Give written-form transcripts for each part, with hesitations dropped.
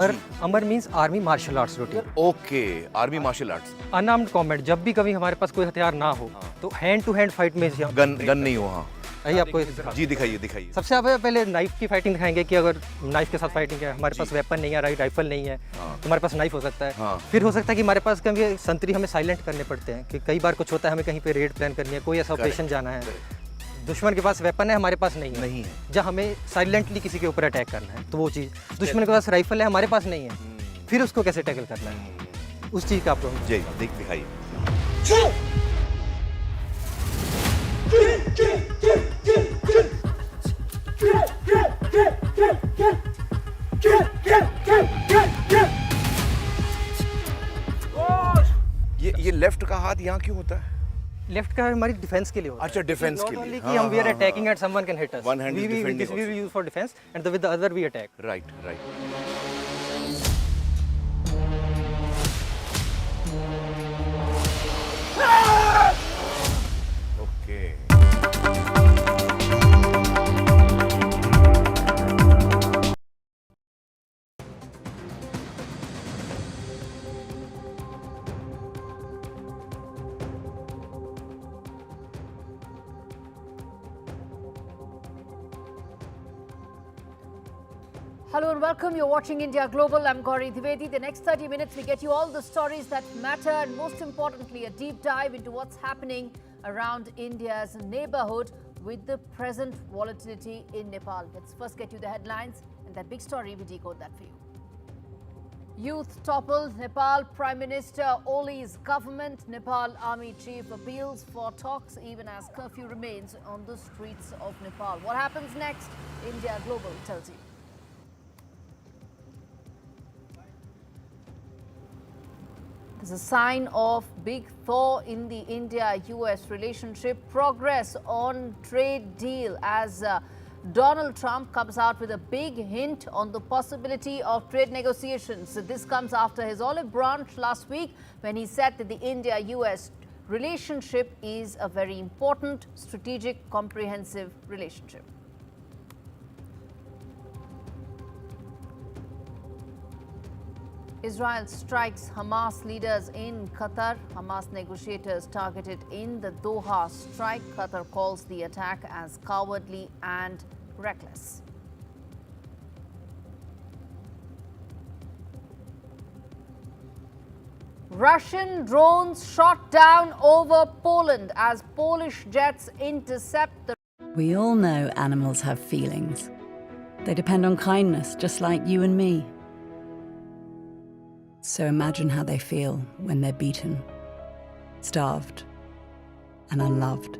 और अमर means army martial arts routine. Okay, army martial arts. Unarmed combat, जब भी कभी हमारे पास कोई हथियार ना हो तो हैंड टू हैंड फाइट में गन नहीं हो। हाँ आइए आपको जी दिखाइए। सबसे पहले नाइफ की फाइटिंग दिखाएंगे कि अगर नाइफ के साथ फाइटिंग है, हमारे पास वेपन नहीं है, राइफल नहीं है, तो हमारे पास नाइफ हो सकता है। हाँ। फिर हो सकता है कि हमारे पास कभी संतरी हमें साइलेंट करने पड़ते हैं कि कई बार कुछ होता है, हमें कहीं पे रेड प्लान करनी है, कोई ऐसा ऑपरेशन जाना है, दुश्मन के पास वेपन है, हमारे पास नहीं है, जहाँ हमें साइलेंटली किसी के ऊपर अटैक करना है, तो वो चीज़। दुश्मन के पास राइफल है, हमारे पास नहीं है, फिर उसको कैसे टैकल करना है, उस चीज़ का आपको दिखाइए। ये लेफ्ट का हाथ यहाँ क्यों होता है? लेफ्ट का हमारी डिफेंस के लिए होता है। अच्छा, डिफेंस के लिए। Not only कि हम we are attacking at someone can hit us. One hand is defending we will use for defense and with the other we attack. Right. Okay. Hello and welcome. You're watching India Global. I'm Kaur. The next 30 minutes, we get you all the stories that matter and most importantly, a deep dive into what's happening around India's neighborhood with the present volatility in Nepal. Let's first get you the headlines and that big story, we decode that for you. Youth toppled Nepal Prime Minister Oli's government. Nepal Army Chief appeals for talks even as curfew remains on the streets of Nepal. What happens next? India Global tells you. There's a sign of big thaw in the India-US relationship. Progress on trade deal as Donald Trump comes out with a big hint on the possibility of trade negotiations. This comes after his olive branch last week when he said that the India-US relationship is a very important, strategic, comprehensive relationship. Israel strikes Hamas leaders in Qatar. Hamas negotiators targeted in the Doha strike. Qatar calls the attack as cowardly and reckless. Russian drones shot down over Poland as Polish jets intercept the... We all know animals have feelings. They depend on kindness, just like you and me. So imagine how they feel when they're beaten, starved, and unloved.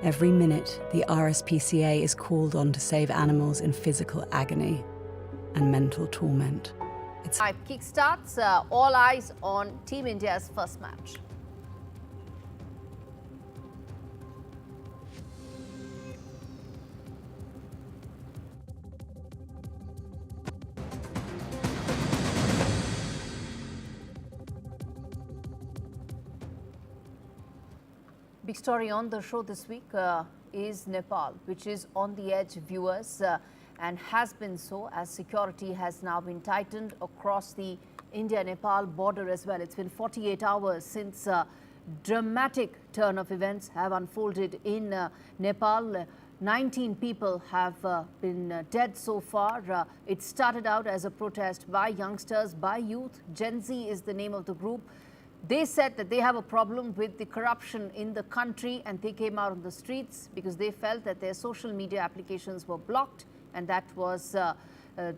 Every minute, the RSPCA is called on to save animals in physical agony and mental torment. Live kickstarts, all eyes on Team India's first match. Big story on the show this week is Nepal, which is on the edge, viewers, and has been so as security has now been tightened across the India-Nepal border as well. It's been 48 hours since dramatic turn of events have unfolded in Nepal. 19 people have been dead so far. It started out as a protest by youngsters, by youth. Gen Z is the name of the group. They said that they have a problem with the corruption in the country and they came out on the streets because they felt that their social media applications were blocked and that was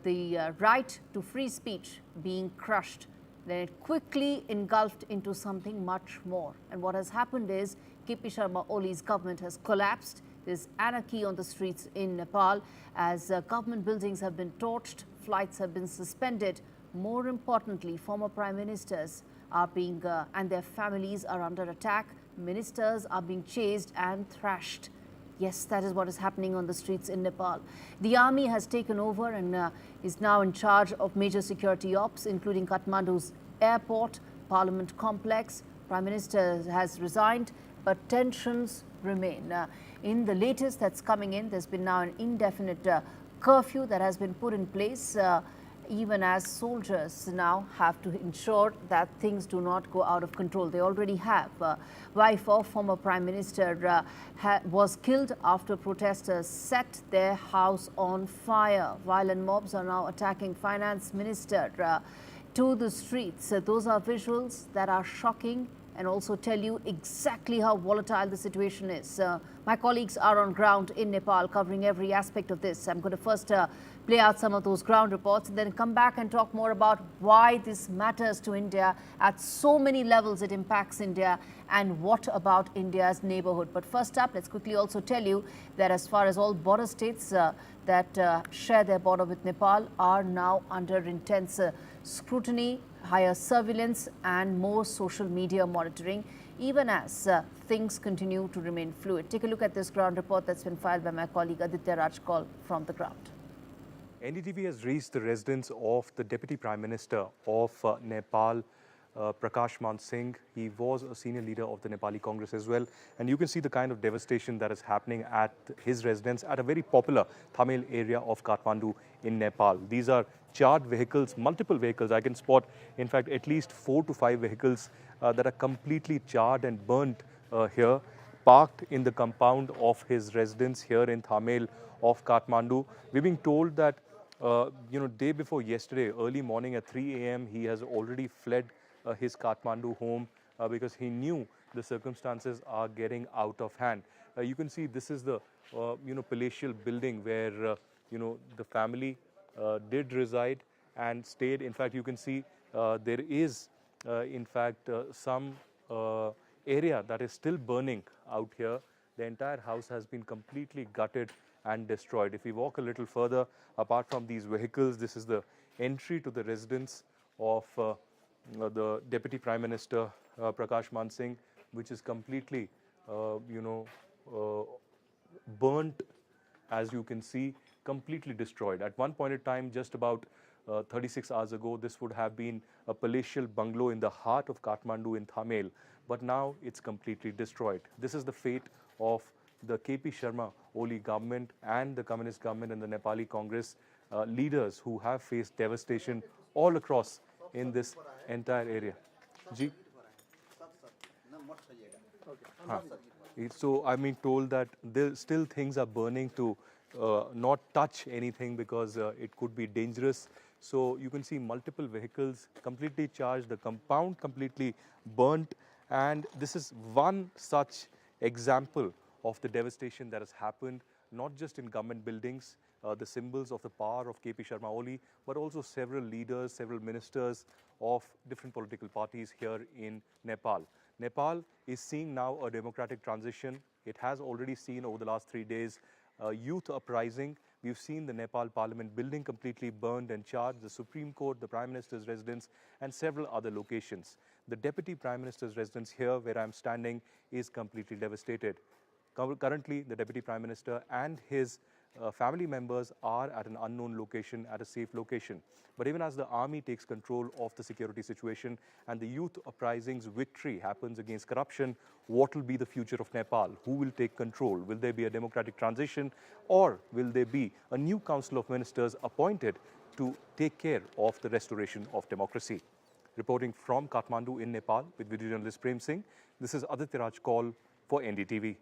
the right to free speech being crushed. Then it quickly engulfed into something much more. And what has happened is KP Sharma Oli's government has collapsed. There's anarchy on the streets in Nepal as government buildings have been torched, flights have been suspended. More importantly, former prime ministers are being and their families are under attack. Ministers are being chased and thrashed. Yes, that is what is happening on the streets in Nepal. The army has taken over and is now in charge of major security ops, including Kathmandu's airport, parliament complex. Prime Minister has resigned, but tensions remain. In the latest that's coming in, there's been now an indefinite curfew that has been put in place. even as soldiers now have to ensure that things do not go out of control. They already have. Wife of former Prime Minister was killed after protesters set their house on fire. Violent mobs are now attacking Finance Minister to the streets. Those are visuals that are shocking and also tell you exactly how volatile the situation is. My colleagues are on ground in Nepal covering every aspect of this. I'm going to first play out some of those ground reports and then come back and talk more about why this matters to India at so many levels. It impacts India and what about India's neighborhood. But first up, let's quickly also tell you that as far as all border states that share their border with Nepal are now under intense scrutiny, higher surveillance and more social media monitoring, even as things continue to remain fluid. Take a look at this ground report that's been filed by my colleague Aditya Rajkol from the ground. NDTV has reached the residence of the Deputy Prime Minister of Nepal, Prakash Man Singh. He was a senior leader of the Nepali Congress as well. And you can see the kind of devastation that is happening at his residence at a very popular Tamil area of Kathmandu in Nepal. These are charred vehicles, multiple vehicles. I can spot, in fact, at least 4 to 5 vehicles that are completely charred and burnt here, parked in the compound of his residence here in Tamil of Kathmandu. We're being told that, day before yesterday, early morning at 3 a.m., he has already fled his Kathmandu home because he knew the circumstances are getting out of hand. You can see this is the, palatial building where, the family did reside and stayed. In fact, you can see there is, some area that is still burning out here. The entire house has been completely gutted and destroyed. If we walk a little further, apart from these vehicles, this is the entry to the residence of the Deputy Prime Minister, Prakash Man Singh, which is completely, burnt, as you can see, completely destroyed. At one point in time, just about 36 hours ago, this would have been a palatial bungalow in the heart of Kathmandu in Tamil, but now it's completely destroyed. This is the fate of the KP Sharma Oli government and the Communist government and the Nepali Congress leaders who have faced devastation all across in this entire area. Ji? So I'm being told that still things are burning to not touch anything because it could be dangerous. So you can see multiple vehicles completely charged, the compound completely burnt, and this is one such example of the devastation that has happened, not just in government buildings, the symbols of the power of KP Sharma Oli, but also several leaders, several ministers of different political parties here in Nepal. Nepal is seeing now a democratic transition. It has already seen over the last 3 days youth uprising. We've seen the Nepal Parliament building completely burned and charred, the Supreme Court, the Prime Minister's residence, and several other locations. The Deputy Prime Minister's residence here, where I'm standing, is completely devastated. Currently, the Deputy Prime Minister and his family members are at an unknown location, at a safe location. But even as the army takes control of the security situation and the youth uprising's victory happens against corruption, what will be the future of Nepal? Who will take control? Will there be a democratic transition, or will there be a new council of ministers appointed to take care of the restoration of democracy? Reporting from Kathmandu in Nepal with video journalist Prem Singh, this is Aditya Rajkol for NDTV.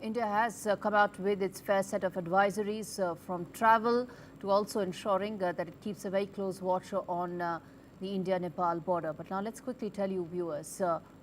India has come out with its fair set of advisories from travel to also ensuring that it keeps a very close watch on the India-Nepal border. But now let's quickly tell you, viewers,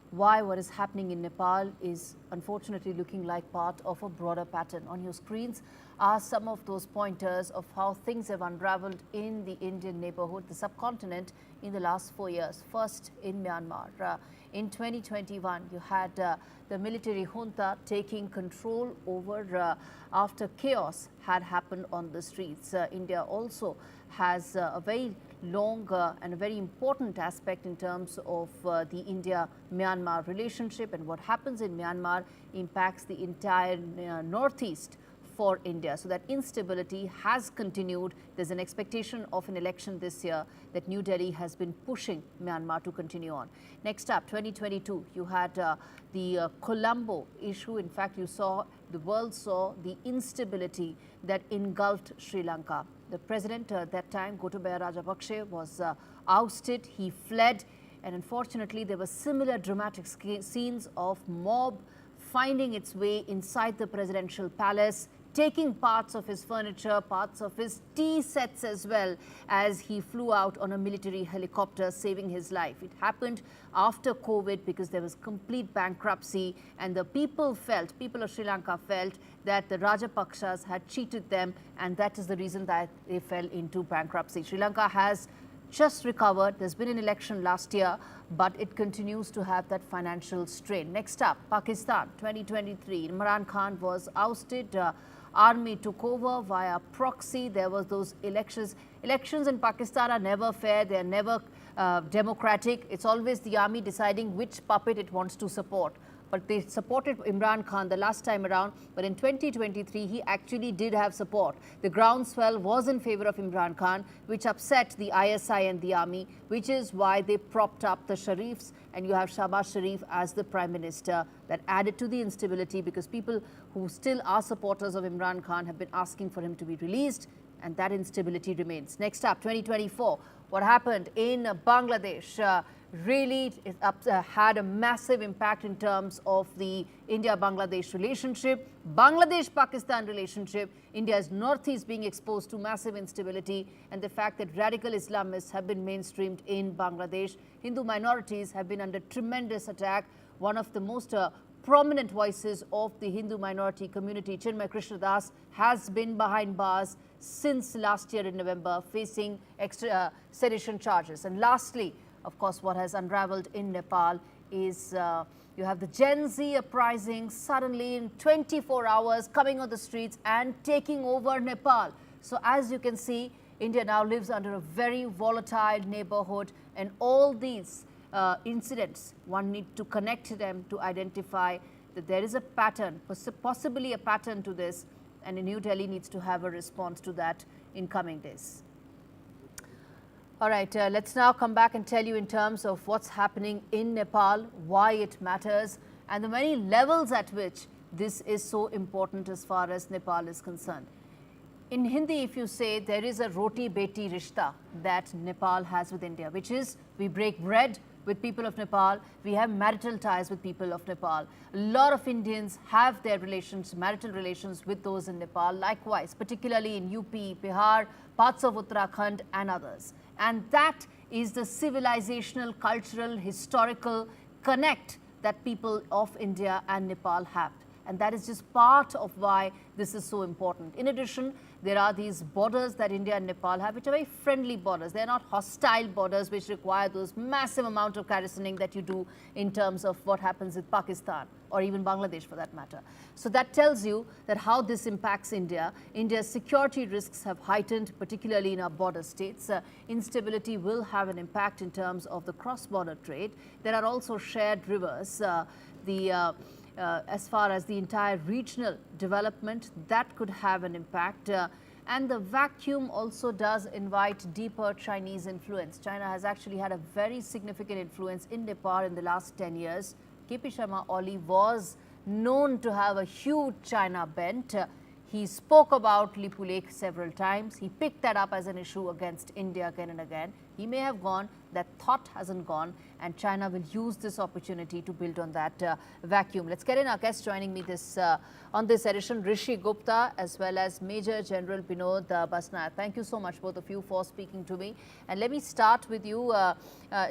why what is happening in Nepal is unfortunately looking like part of a broader pattern. On your screens are some of those pointers of how things have unraveled in the Indian neighborhood, the subcontinent, in the last 4 years. First, in Myanmar. In 2021, you had the military junta taking control over after chaos had happened on the streets. India also has a very long and a very important aspect in terms of the India-Myanmar relationship, and what happens in Myanmar impacts the entire northeast for India. So that instability has continued. There's an expectation of an election this year that New Delhi has been pushing Myanmar to continue on. Next up, 2022, you had the Colombo issue. In fact, the world saw the instability that engulfed Sri Lanka. The president at that time, Gotabaya Rajapaksa, was ousted. He fled, and unfortunately, there were similar dramatic scenes of mob finding its way inside the presidential palace, taking parts of his furniture, parts of his tea sets as well, as he flew out on a military helicopter, saving his life. It happened after COVID because there was complete bankruptcy, and the people of Sri Lanka felt that the Rajapaksas had cheated them, and that is the reason that they fell into bankruptcy. Sri Lanka has just recovered. There's been an election last year, but it continues to have that financial strain. Next up, Pakistan, 2023. Imran Khan was ousted. Army took over via proxy. There was those elections. Elections in Pakistan are never fair. They are never democratic. It's always the army deciding which puppet it wants to support. But they supported Imran Khan the last time around. But in 2023, he actually did have support. The groundswell was in favor of Imran Khan, which upset the ISI and the army, which is why they propped up the Sharifs. And you have Shahbaz Sharif as the prime minister. That added to the instability because people who still are supporters of Imran Khan have been asking for him to be released, and that instability remains. Next up, 2024. What happened in Bangladesh really had a massive impact in terms of the India-Bangladesh relationship, Bangladesh-Pakistan relationship, India's northeast being exposed to massive instability, and the fact that radical Islamists have been mainstreamed in Bangladesh. Hindu minorities have been under tremendous attack. One of the most prominent voices of the Hindu minority community, Chinmay Krishnadas, has been behind bars since last year in November, facing sedition charges. And lastly, of course, what has unraveled in Nepal is you have the Gen Z uprising suddenly in 24 hours coming on the streets and taking over Nepal. So as you can see, India now lives under a very volatile neighborhood, and all these incidents, one need to connect them to identify that there is a pattern, possibly a pattern to this, and New Delhi needs to have a response to that in coming days. All right, let's now come back and tell you in terms of what's happening in Nepal, why it matters, and the many levels at which this is so important as far as Nepal is concerned. In Hindi, if you say there is a roti beti rishta that Nepal has with India, which is we break bread with people of Nepal, we have marital ties with people of Nepal. A lot of Indians have their relations, marital relations with those in Nepal, likewise, particularly in UP, Bihar, parts of Uttarakhand and others. And that is the civilizational, cultural, historical connect that people of India and Nepal have. And that is just part of why this is so important. In addition, there are these borders that India and Nepal have, which are very friendly borders. They're not hostile borders, which require those massive amount of garrisoning that you do in terms of what happens with Pakistan or even Bangladesh for that matter. So that tells you that how this impacts India. India's security risks have heightened, particularly in our border states. Instability will have an impact in terms of the cross-border trade. There are also shared rivers. As far as the entire regional development, that could have an impact. And the vacuum also does invite deeper Chinese influence. China has actually had a very significant influence in Nepal in the last 10 years. KP Sharma Oli was known to have a huge China bent. He spoke about Lipu Lake several times. He picked that up as an issue against India again and again. He may have gone, that thought hasn't gone, and China will use this opportunity to build on that vacuum. Let's get in our guests joining me on this edition, Rishi Gupta as well as Major General Binod Basnayak. Thank you so much, both of you, for speaking to me. And let me start with you,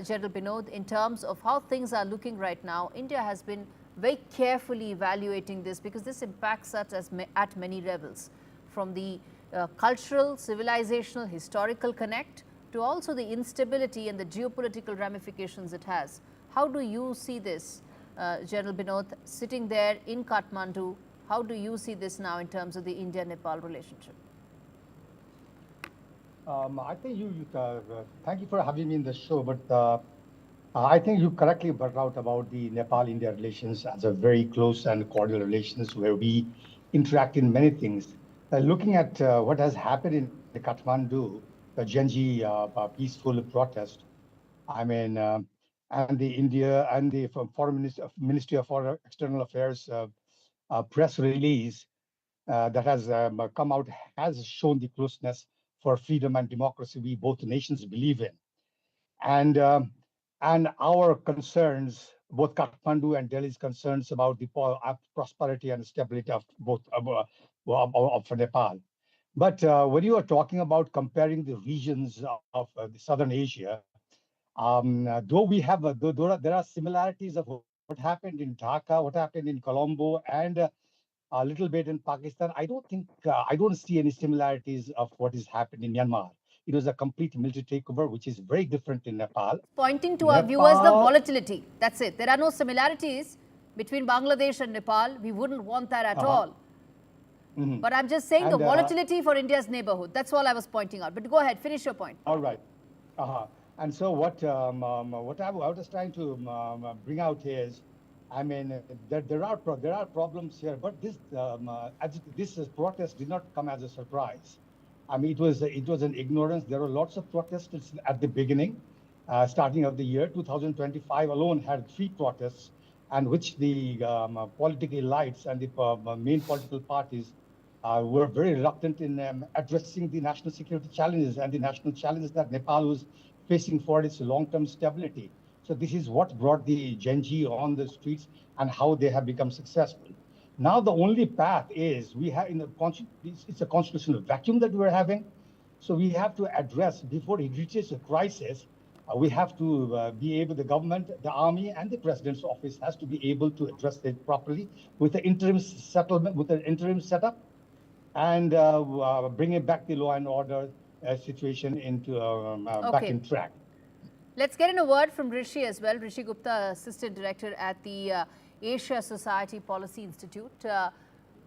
General Binod, in terms of how things are looking right now. India has been very carefully evaluating this because this impacts us at many levels, from the cultural, civilizational, historical connect to also the instability and the geopolitical ramifications it has. How do you see this, General Binod, sitting there in Kathmandu? How do you see this now in terms of the India-Nepal relationship? I think thank you for having me in the show, but I think you correctly brought out about the Nepal-India relations as a very close and cordial relations where we interact in many things. Looking at what has happened in the Kathmandu, the Gen Z peaceful protest, I mean, and the India and the Ministry of Foreign External Affairs press release that has come out has shown the closeness for freedom and democracy we both nations believe in. And our concerns, both Kathmandu and Delhi's concerns about the prosperity and stability of both of Nepal. But when you are talking about comparing the regions of the Southern Asia, though we have, there are similarities of what happened in Dhaka, what happened in Colombo, and a little bit in Pakistan. I don't see any similarities of what has happened in Myanmar. It was a complete military takeover, which is very different in Nepal. Pointing to our viewers the volatility. That's it. There are no similarities between Bangladesh and Nepal. We wouldn't want that at all. But I'm just saying the volatility for India's neighborhood. That's all I was pointing out. But go ahead, finish your point. All right. And so what I was trying to bring out is, I mean, there are problems here, but this protest did not come as a surprise. I mean, it was an ignorance. There were lots of protests at the beginning, starting of the year. 2025 alone had 3 protests, and which the political elites and the main political parties were very reluctant in addressing the national security challenges and the national challenges that Nepal was facing for its long-term stability. So this is what brought the Gen Z on the streets and how they have become successful. Now the only path is it's a constitutional vacuum that we're having. So we have to address, before it reaches a crisis, we have to be able, the government, the army, and the president's office has to be able to address it properly with the interim settlement, with an interim setup, and bringing back the law and order situation into back in track. Let's get in a word from Rishi as well. Rishi Gupta, Assistant Director at the Asia Society Policy Institute.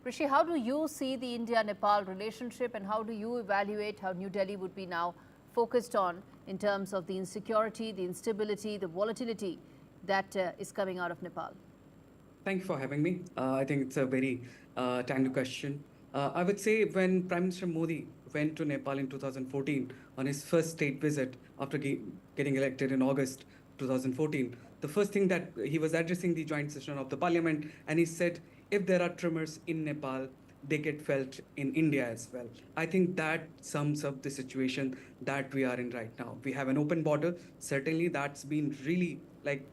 Rishi, how do you see the India-Nepal relationship, and how do you evaluate how New Delhi would be now focused on in terms of the insecurity, the instability, the volatility that is coming out of Nepal? Thank you for having me. I think it's a very timely question. I would say when Prime Minister Modi went to Nepal in 2014 on his first state visit after getting elected in August 2014, the first thing that he was addressing the joint session of the parliament, and he said, if there are tremors in Nepal, they get felt in India as well. I think that sums up the situation that we are in right now. We have an open border. Certainly that's been really like,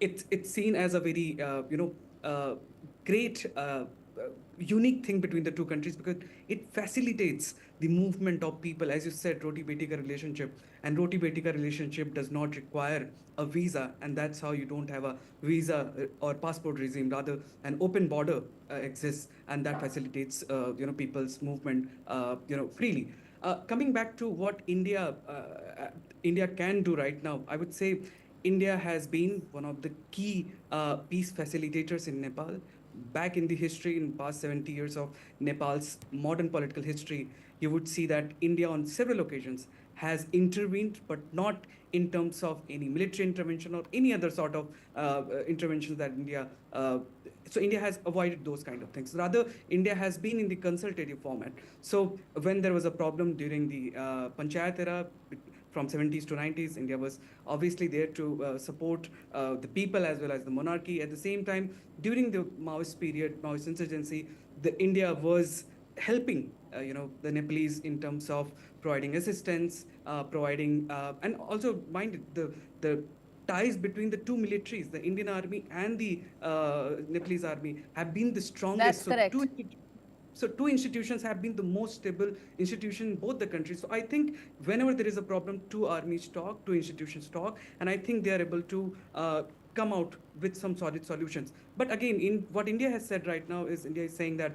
it's seen as a very, great unique thing between the two countries, because it facilitates the movement of people. As you said, roti beti ka relationship, and roti beti ka relationship does not require a visa, and that's how you don't have a visa or passport regime. Rather, an open border exists, and that facilitates people's movement freely. Coming back to what India can do right now, I would say India has been one of the key peace facilitators in Nepal. Back in the history, in past 70 years of Nepal's modern political history, you would see that India on several occasions has intervened, but not in terms of any military intervention or any other sort of interventions that India... so India has avoided those kind of things. Rather, India has been in the consultative format. So when there was a problem during the Panchayat era, from 70s to 90s, India was obviously there to support the people as well as the monarchy. At the same time, during the Maoist period, Maoist insurgency, India was helping the Nepalese in terms of providing assistance, and also mind the ties between the two militaries, the Indian army and the Nepalese army, have been the strongest. That's correct. So two institutions have been the most stable institution in both the countries. So I think whenever there is a problem, two armies talk, two institutions talk, and I think they are able to come out with some solid solutions. But again, in what India has said right now is, India is saying that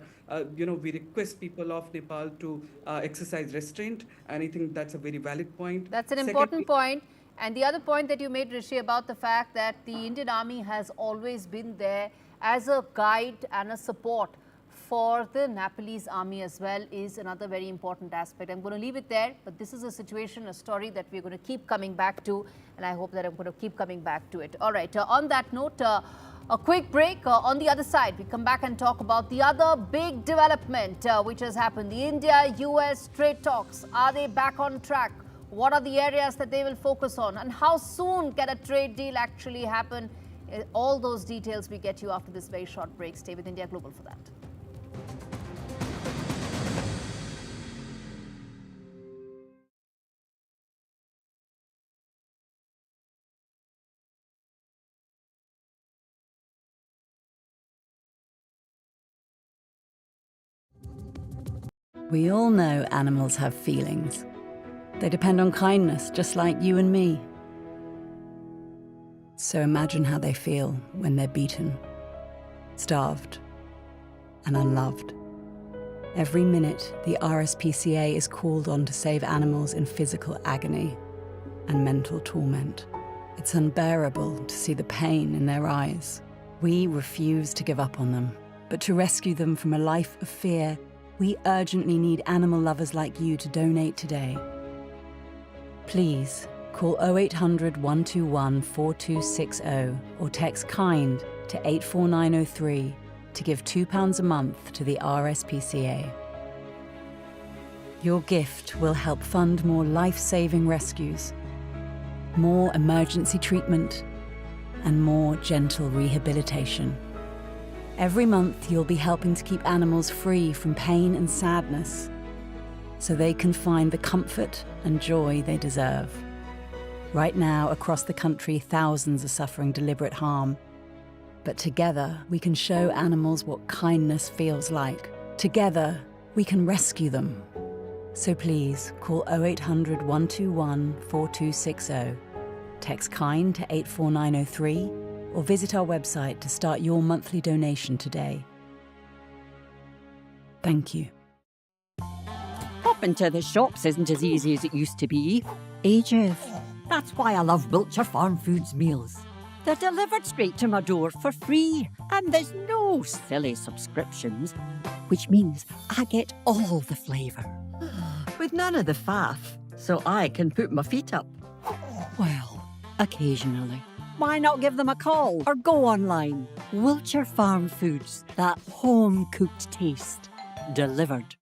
we request people of Nepal to exercise restraint, and I think that's a very valid point. That's an important point. And the other point that you made, Rishi, about the fact that the Indian Army has always been there as a guide and a support for the Nepalese army as well, is another very important aspect. I'm going to leave it there, but this is a situation, a story that we're going to keep coming back to, and I hope that I'm going to keep coming back to it. All right, on that note, a quick break. On the other side, we come back and talk about the other big development which has happened. The India-US trade talks, are they back on track? What are the areas that they will focus on? And how soon can a trade deal actually happen? All those details we get you after this very short break. Stay with India Global for that. We all know animals have feelings. They depend on kindness, just like you and me. So imagine how they feel when they're beaten, starved, and unloved. Every minute, the RSPCA is called on to save animals in physical agony and mental torment. It's unbearable to see the pain in their eyes. We refuse to give up on them, but to rescue them from a life of fear, we urgently need animal lovers like you to donate today. Please call 0800 121 4260 or text KIND to 84903 to give £2 a month to the RSPCA. Your gift will help fund more life-saving rescues, more emergency treatment, and more gentle rehabilitation. Every month, you'll be helping to keep animals free from pain and sadness, so they can find the comfort and joy they deserve. Right now, across the country, thousands are suffering deliberate harm. But together, we can show animals what kindness feels like. Together, we can rescue them. So please, call 0800 121 4260, text KIND to 84903, or visit our website to start your monthly donation today. Thank you. Popping to the shops isn't as easy as it used to be. Ages. That's why I love Wiltshire Farm Foods meals. They're delivered straight to my door for free, and there's no silly subscriptions, which means I get all the flavour, with none of the faff, so I can put my feet up. Well, occasionally. Why not give them a call or go online? Wiltshire Farm Foods, that home-cooked taste, delivered.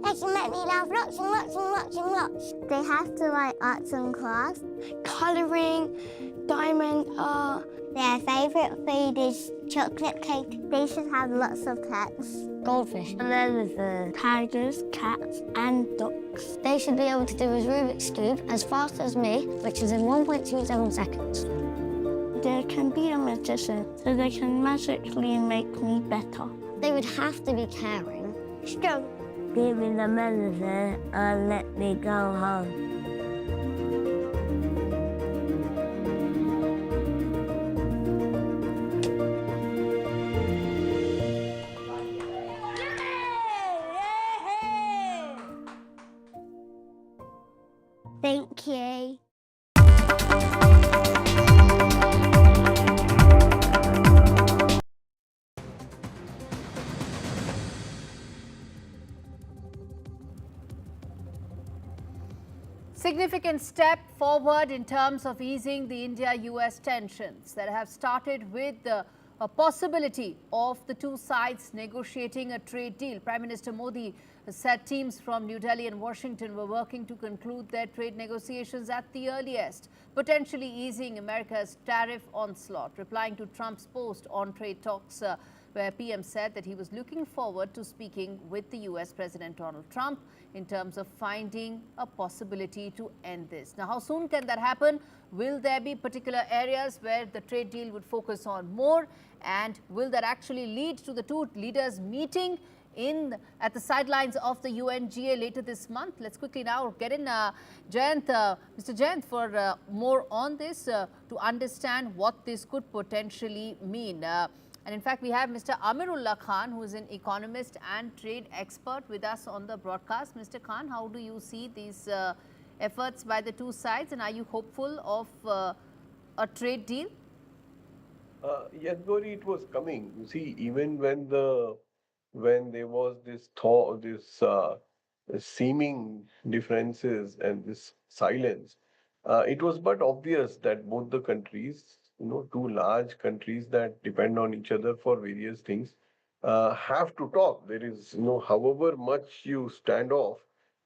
They can make me laugh lots and lots and lots and lots. They have to like arts and crafts, colouring, diamond art. Their favourite food is chocolate cake. They should have lots of pets. Goldfish, and then tigers, cats and ducks. They should be able to do a Rubik's Cube as fast as me, which is in 1.27 seconds. There can be a magician, so they can magically make me better. They would have to be caring. Strong. Give me the medicine and let me go home. Thank you. Significant step forward in terms of easing the India-US tensions that have started with a possibility of the two sides negotiating a trade deal. Prime Minister Modi said teams from New Delhi and Washington were working to conclude their trade negotiations at the earliest, potentially easing America's tariff onslaught. Replying to Trump's post on trade talks, where PM said that he was looking forward to speaking with the US President Donald Trump in terms of finding a possibility to end this. Now, how soon can that happen? Will there be particular areas where the trade deal would focus on more? And will that actually lead to the two leaders meeting at the sidelines of the UNGA later this month? Let's quickly now get in Jayant, Mr. Jayant, for more on this to understand what this could potentially mean. And in fact, we have Mr. Amirullah Khan, who is an economist and trade expert with us on the broadcast. Mr. Khan, how do you see these efforts by the two sides, and are you hopeful of a trade deal? Yes, Gauri, it was coming. You see, even when there was this thought, seeming differences and this silence, it was but obvious that both the countries, two large countries that depend on each other for various things, have to talk. There is, however much you stand off,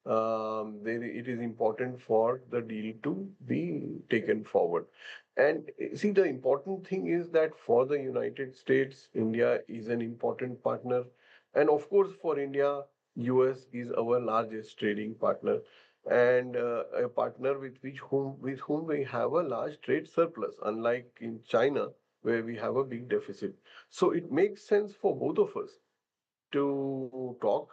it is important for the deal to be taken forward. And see, the important thing is that for the United States, India is an important partner. And of course, for India, US is our largest trading partner. and a partner with whom we have a large trade surplus, unlike in China, where we have a big deficit. So it makes sense for both of us to talk.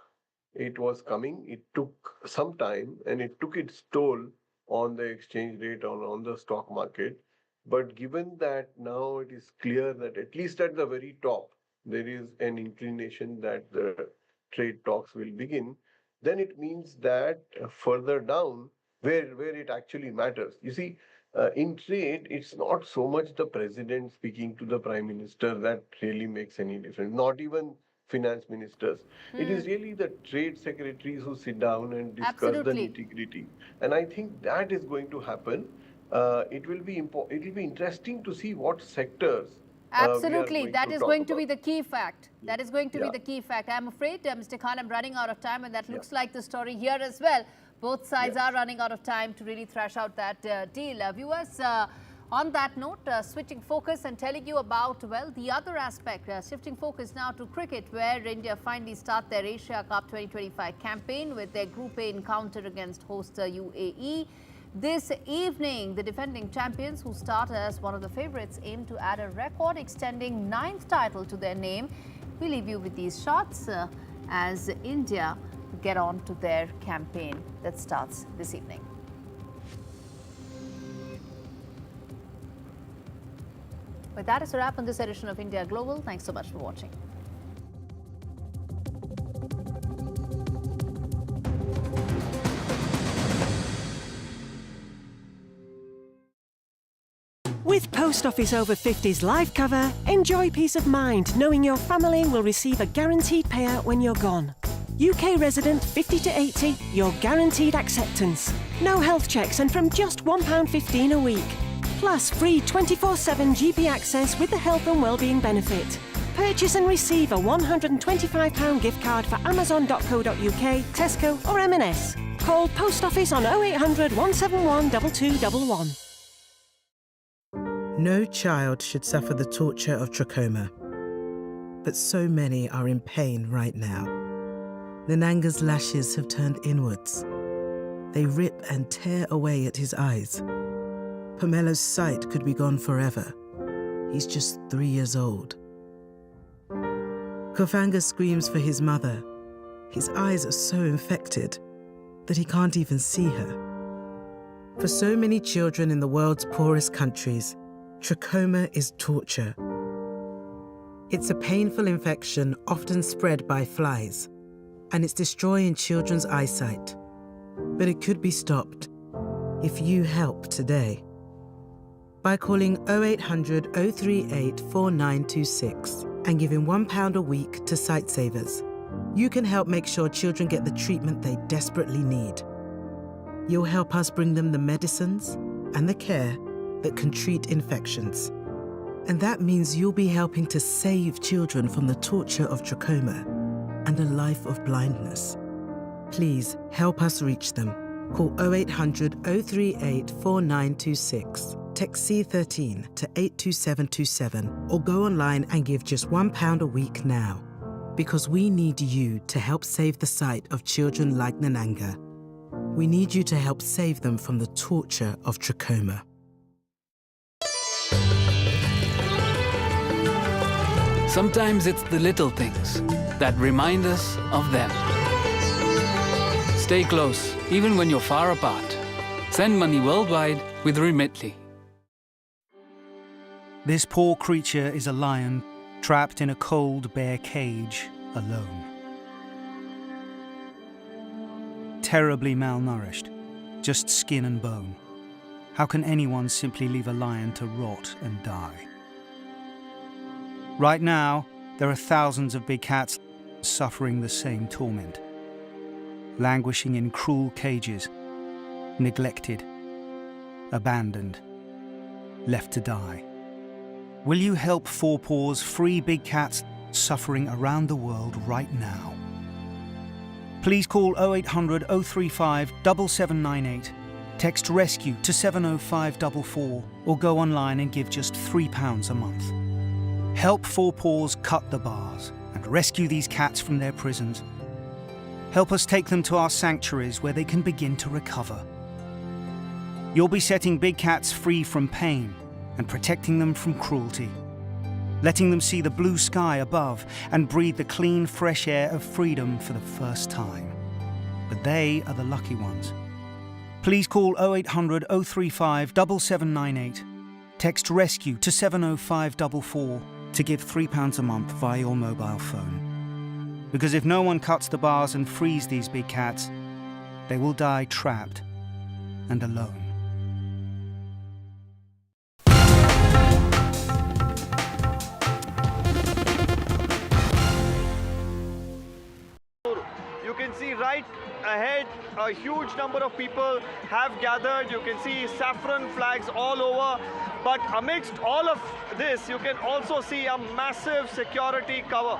It was coming, it took some time, and it took its toll on the exchange rate, on the stock market. But given that now it is clear that at least at the very top, there is an inclination that the trade talks will begin, then it means that further down, where it actually matters. You see, in trade, it's not so much the president speaking to the prime minister that really makes any difference, not even finance ministers. It is really the trade secretaries who sit down and discuss the Absolutely. nitty-gritty. And I think that is going to happen. It will be interesting to see what sectors we are Absolutely. going That to is talk going to about. be the key fact. That is going to be Yeah. the key fact. I'm afraid, Mr. Khan, I'm running out of time, and that looks like the story here as well. Both sides are running out of time to really thrash out that deal. Viewers, on that note, switching focus and telling you about, well, the other aspect, shifting focus now to cricket, where India finally start their Asia Cup 2025 campaign with their Group A encounter against host UAE. This evening, the defending champions, who start as one of the favourites, aim to add a record extending 9th title to their name. We leave you with these shots as India get on to their campaign that starts this evening. With that, it's a wrap on this edition of India Global. Thanks so much for watching. With Post Office Over 50's life cover, enjoy peace of mind knowing your family will receive a guaranteed payout when you're gone. UK resident 50 to 80, you're guaranteed acceptance. No health checks and from just £1.15 a week. Plus free 24/7 GP access with the health and wellbeing benefit. Purchase and receive a £125 gift card for amazon.co.uk, Tesco or M&S. Call Post Office on 0800 171 2211. No child should suffer the torture of trachoma, but so many are in pain right now. Nananga's lashes have turned inwards. They rip and tear away at his eyes. Pomelo's sight could be gone forever. He's just 3 years old. Kofanga screams for his mother. His eyes are so infected that he can't even see her. For so many children in the world's poorest countries, trachoma is torture. It's a painful infection often spread by flies, and it's destroying children's eyesight. But it could be stopped if you help today. By calling 0800 038 4926 and giving £1 a week to Sightsavers, you can help make sure children get the treatment they desperately need. You'll help us bring them the medicines and the care that can treat infections. And that means you'll be helping to save children from the torture of trachoma and a life of blindness. Please help us reach them. Call 0800 038 4926. Text C13 to 82727 or go online and give just £1 a week now. Because we need you to help save the sight of children like Nananga. We need you to help save them from the torture of trachoma. Sometimes it's the little things that remind us of them. Stay close, even when you're far apart. Send money worldwide with Remitly. This poor creature is a lion trapped in a cold, bare cage, alone. Terribly malnourished, just skin and bone. How can anyone simply leave a lion to rot and die? Right now, there are thousands of big cats suffering the same torment, languishing in cruel cages, neglected, abandoned, left to die. Will you help Four Paws free big cats suffering around the world right now? Please call 0800 035 7798, text RESCUE to 70544, or go online and give just £3 a month. Help Four Paws cut the bars and rescue these cats from their prisons. Help us take them to our sanctuaries where they can begin to recover. You'll be setting big cats free from pain and protecting them from cruelty, letting them see the blue sky above and breathe the clean, fresh air of freedom for the first time. But they are the lucky ones. Please call 0800 035 7798. Text RESCUE to 70544 to give £3 a month via your mobile phone. Because if no one cuts the bars and frees these big cats, they will die trapped and alone. You can see right ahead a huge number of people have gathered. You can see saffron flags all over. But amidst all of this, you can also see a massive security cover.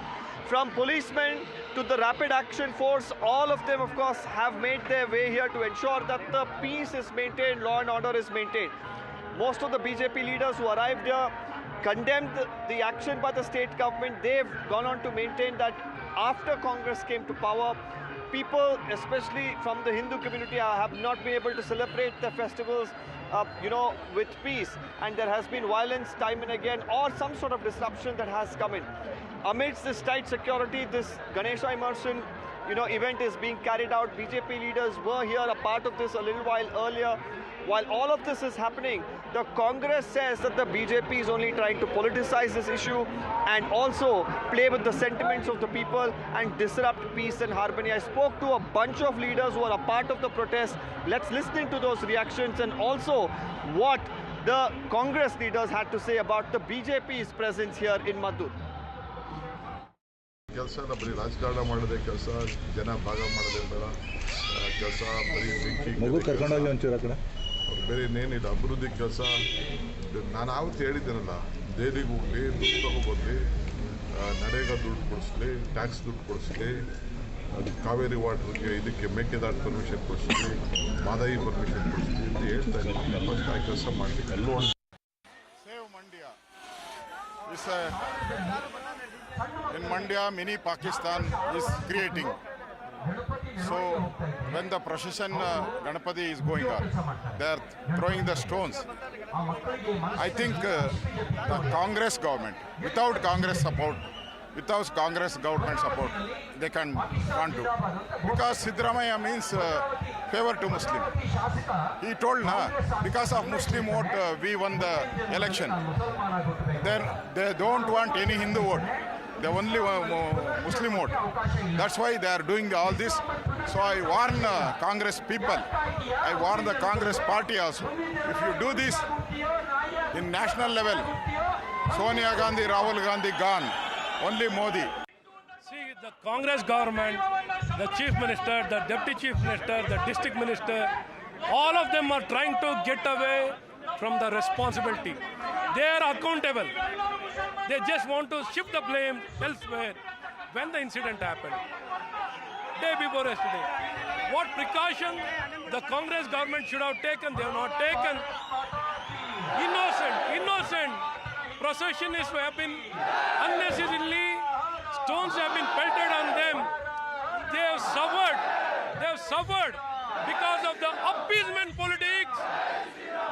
From policemen to the rapid action force, all of them, of course, have made their way here to ensure that the peace is maintained, law and order is maintained. Most of the BJP leaders who arrived here condemned the action by the state government. They've gone on to maintain that after Congress came to power, people, especially from the Hindu community, have not been able to celebrate their festivals, with peace. And there has been violence time and again, or some sort of disruption that has come in. Amidst this tight security, this Ganesha immersion, event is being carried out. BJP leaders were here, a part of this a little while earlier. While all of this is happening, the Congress says that the BJP is only trying to politicize this issue and also play with the sentiments of the people and disrupt peace and harmony. I spoke to a bunch of leaders who are a part of the protest. Let's listen to those reactions and also what the Congress leaders had to say about the BJP's presence here in Madhur. ಕೆಲಸ ಬರೀ ರಾಜಕಾರಣ ಮಾಡೋದೇ ಕೆಲಸ ಜನ ಭಾಗ ಮಾಡೋದೇ ಬೇಡ ಕೆಲಸ ಬರೀ ಬೆಂಕಿ ಕರ್ಕೊಂಡೋಗಿ ಒಂಚೂರು ಕಡೆ ಬೇರೆ ಇನ್ನೇನಿಲ್ಲ ಅಭಿವೃದ್ಧಿ ಕೆಲಸ ನಾನು ಆವತ್ತು ಹೇಳಿದ್ದೇನಲ್ಲ ದೆಹಲಿಗೆ ಹೋಗಲಿ ದುಡ್ಡು ತಗೊಬರಲಿ ನರೇಗಾ ದುಡ್ಡು ಕೊಡಿಸ್ಲಿ ಟ್ಯಾಕ್ಸ್ ದುಡ್ಡು ಕೊಡಿಸ್ಲಿ ಕಾವೇರಿ ವಾಟರ್ಗೆ ಇದಕ್ಕೆ ಮೇಕೆದಾಟು ಪರ್ಮಿಷನ್ ಕೊಡಿಸ್ಲಿ ಮಾದಾಯಿ ಪರ್ಮಿಷನ್ ಕೊಡಿಸ್ಲಿ ಅಂತ ಹೇಳ್ತಾ ಇದ್ದೀನಿ ಫಸ್ಟ್ ಆ ಕೆಲಸ ಮಾಡಲಿ ಎಲ್ಲೋ save Mandya in Mandya, mini Pakistan is creating. So when the procession Ganapati is going on, they are throwing the stones. I think the Congress government, without Congress support, without Congress government support, they can't do. Because Siddaramaiah means favor to Muslim. He told, because of Muslim vote, we won the election. They don't want any Hindu vote. They only Muslim vote. That's why they are doing all this. So I warn Congress people, I warn the Congress party also. If you do this in national level, Sonia Gandhi, Rahul Gandhi gone, only Modi. See, the Congress government, the chief minister, the deputy chief minister, the district minister, all of them are trying to get away from the responsibility. They are accountable. They just want to shift the blame elsewhere when the incident happened. Day before yesterday. What precaution the Congress government should have taken, they have not taken. Innocent procession is to have been unnecessarily, stones have been pelted on them. They have suffered because of the appeasement politics,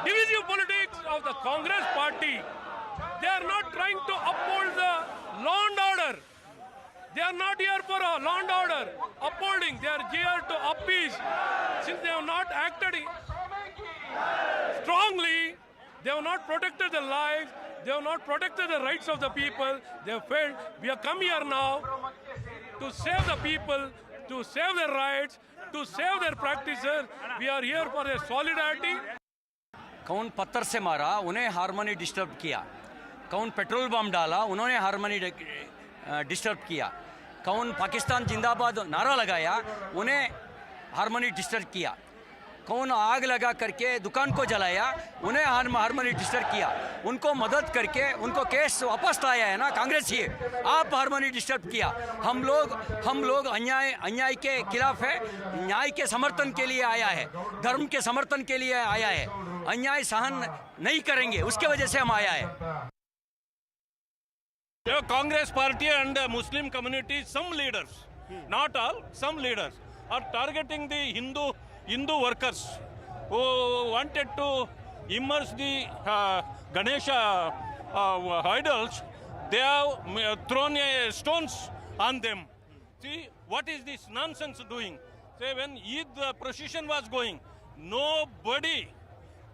divisive politics of the Congress party. They are not trying to uphold the law and order. They are not here for a law and order upholding. They are here to appease. Since they have not acted strongly, they have not protected their lives, they have not protected the rights of the people, they have failed. We have come here now to save the people, to save their rights, to save their practices. We are here for a solidarity. कौन पत्थर से मारा, उन्हें harmony disturb किया. कौन petrol bomb डाला, उन्होंने harmony disturb किया. कौन पाकिस्तान जिंदाबाद नारा लगाया, उन्हें हार्मनी डिस्टर्ब किया. कौन आग लगा करके दुकान को जलाया, उन्हें हार्मनी डिस्टर्ब किया. उनको मदद करके उनको केस वापस लाया है ना कांग्रेस ही. आप हार्मनी डिस्टर्ब किया. हम लोग अन्याय के खिलाफ है, न्याय के समर्थन के लिए आया है, धर्म के समर्थन के लिए आया है. अन्याय सहन नहीं करेंगे, उसके वजह से हम आया है. The Congress party and the Muslim community, some leaders, not all, some leaders, are targeting the Hindu workers who wanted to immerse the Ganesha idols. They have thrown stones on them. See, what is this nonsense doing? Say, when Eid procession was going, nobody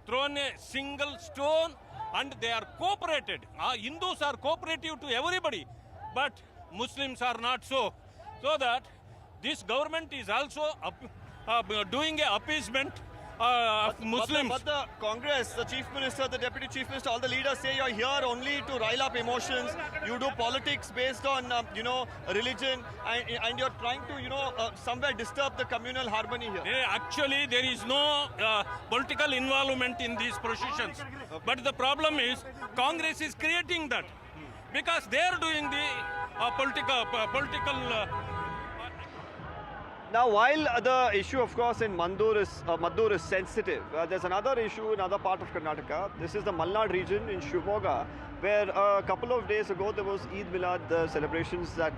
thrown a single stone, and they are cooperated. Hindus are cooperative to everybody, but Muslims are not so. So that this government is also doing a appeasement of Muslims. But the Congress, the Chief Minister, the Deputy Chief Minister, all the leaders say you're here only to rile up emotions. You do politics based on, religion, and you're trying to, somewhere disturb the communal harmony here. Actually, there is no political involvement in these processions. But the problem is, Congress is creating that because they are doing the political. Now, while the issue, of course, in Maddur is sensitive, there's another issue in another part of Karnataka. This is the Malnad region in Shivamogga, where a couple of days ago there was Eid Milad celebrations that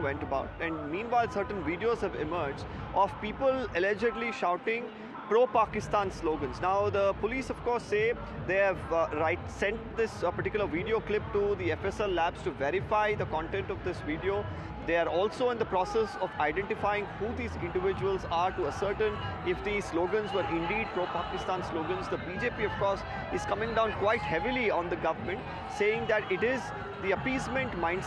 went about, and meanwhile certain videos have emerged of people allegedly shouting pro-Pakistan slogans. Now, the police, of course, say they have sent this particular video clip to the FSL labs to verify the content of this video. They are also in the process of identifying who these individuals are to ascertain if these slogans were indeed pro-Pakistan slogans. The BJP, of course, is coming down quite heavily on the government, saying that it is the appeasement mindset